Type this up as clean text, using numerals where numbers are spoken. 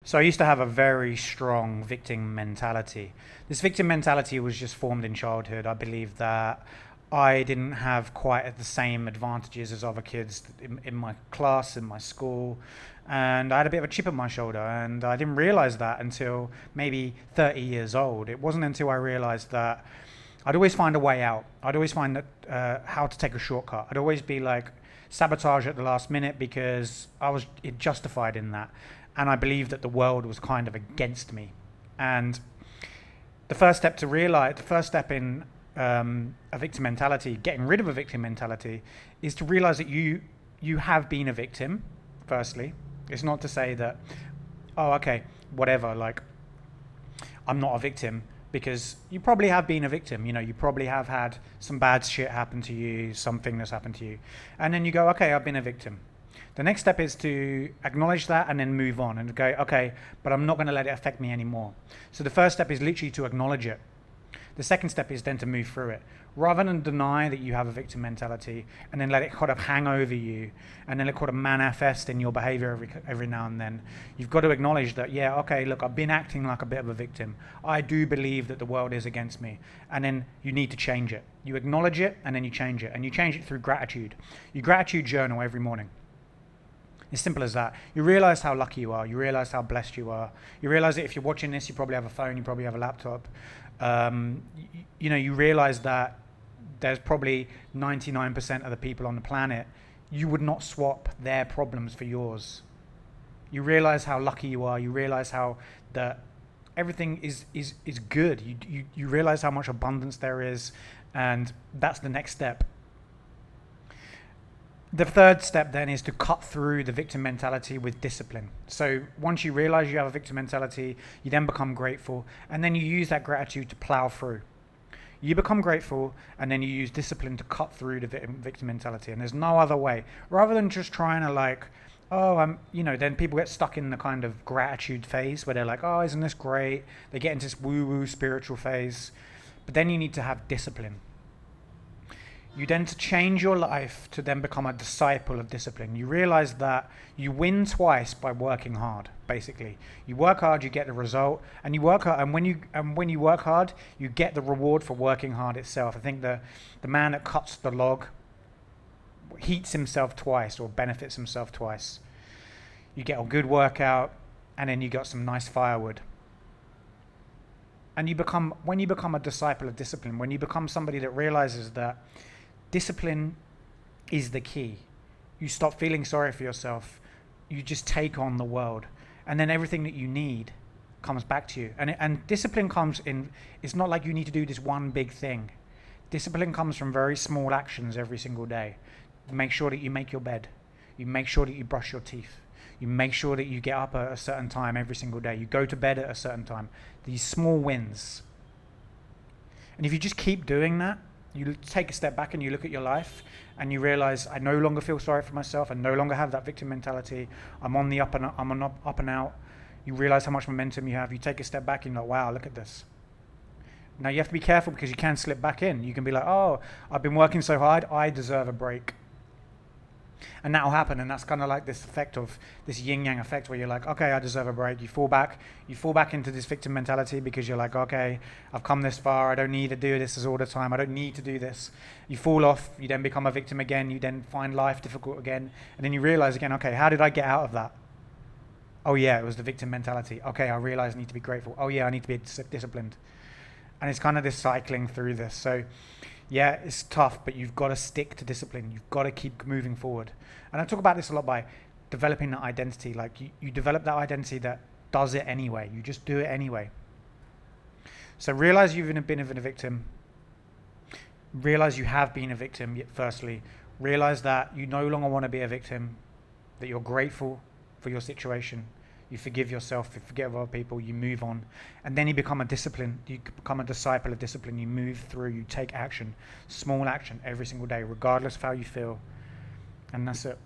So I used to have a very strong victim mentality. This victim mentality was just formed in childhood. I believe that I didn't have quite the same advantages as other kids in my class, in my school, and I had a bit of a chip on my shoulder, and I didn't realize that until maybe 30 years old. It wasn't until I realized that I'd always find a way out. I'd always find how to take a shortcut. I'd always be like sabotage at the last minute because I was justified in that, and I believed that the world was kind of against me. And the first step in a victim mentality, getting rid of a victim mentality, is to realize that you have been a victim. Firstly, it's not to say that, oh, okay, whatever, like I'm not a victim, because you probably have been a victim. You know, you probably have had some bad shit happen to you, something that's happened to you, and then you go, okay, I've been a victim. The next step is to acknowledge that and then move on and go, okay, but I'm not going to let it affect me anymore. So the first step is literally to acknowledge it. The second step is then to move through it. Rather than deny that you have a victim mentality and then let it kind of hang over you and then let it kind of manifest in your behavior every now and then, you've got to acknowledge that, yeah, okay, look, I've been acting like a bit of a victim. I do believe that the world is against me. And then you need to change it. You acknowledge it and then you change it. And you change it through gratitude. You gratitude journal every morning. It's simple as that. You realize how lucky you are. You realize how blessed you are. You realize that if you're watching this, you probably have a phone, you probably have a laptop. You realize that there's probably 99% of the people on the planet, you would not swap their problems for yours. You realize how lucky you are. You realize how that everything is good. You realize how much abundance there is, and that's the next step. The third step then is to cut through the victim mentality with discipline. So once you realize you have a victim mentality, you then become grateful, and then you use that gratitude to plow through. You become grateful, and then you use discipline to cut through the victim mentality. And there's no other way. Rather than just trying to like, then people get stuck in the kind of gratitude phase where they're like, oh, isn't this great? They get into this woo-woo spiritual phase. But then you need to have discipline. You then to change your life to then become a disciple of discipline. You realize that you win twice by working hard. Basically, you work hard, you get the result, and you work hard. And when you work hard, you get the reward for working hard itself. I think the man that cuts the log heats himself twice or benefits himself twice. You get a good workout, and then you got some nice firewood. And when you become a disciple of discipline, when you become somebody that realizes that discipline is the key. You stop feeling sorry for yourself. You just take on the world. And then everything that you need comes back to you. And discipline comes in, it's not like you need to do this one big thing. Discipline comes from very small actions every single day. Make sure that you make your bed. You make sure that you brush your teeth. You make sure that you get up at a certain time every single day. You go to bed at a certain time. These small wins. And if you just keep doing that, you take a step back and you look at your life and you realize I no longer feel sorry for myself. I no longer have that victim mentality. I'm on the up and out. You realize how much momentum you have. You take a step back and you're like, wow, look at this. Now you have to be careful because you can slip back in. You can be like, oh, I've been working so hard. I deserve a break. And that'll happen, and that's kind of like this effect of this yin-yang effect where you're like, okay, I deserve a break. You fall back into this victim mentality because you're like, okay, I've come this far. I don't need to do this all the time. I don't need to do this. You fall off. You then become a victim again. You then find life difficult again, and then you realize again, okay, how did I get out of that? Oh yeah, it was the victim mentality. Okay, I realize I need to be grateful. Oh yeah, I need to be disciplined. And it's kind of this cycling through this. So yeah, it's tough, but you've got to stick to discipline. You've got to keep moving forward. And I talk about this a lot by developing that identity. Like you develop that identity that does it anyway. You just do it anyway. So realize you've been a victim. Realize you have been a victim, firstly. Realize that you no longer want to be a victim, that you're grateful for your situation. You forgive yourself, you forgive other people, you move on. And then you become a disciple of discipline. You move through, you take action, small action every single day, regardless of how you feel. And that's it.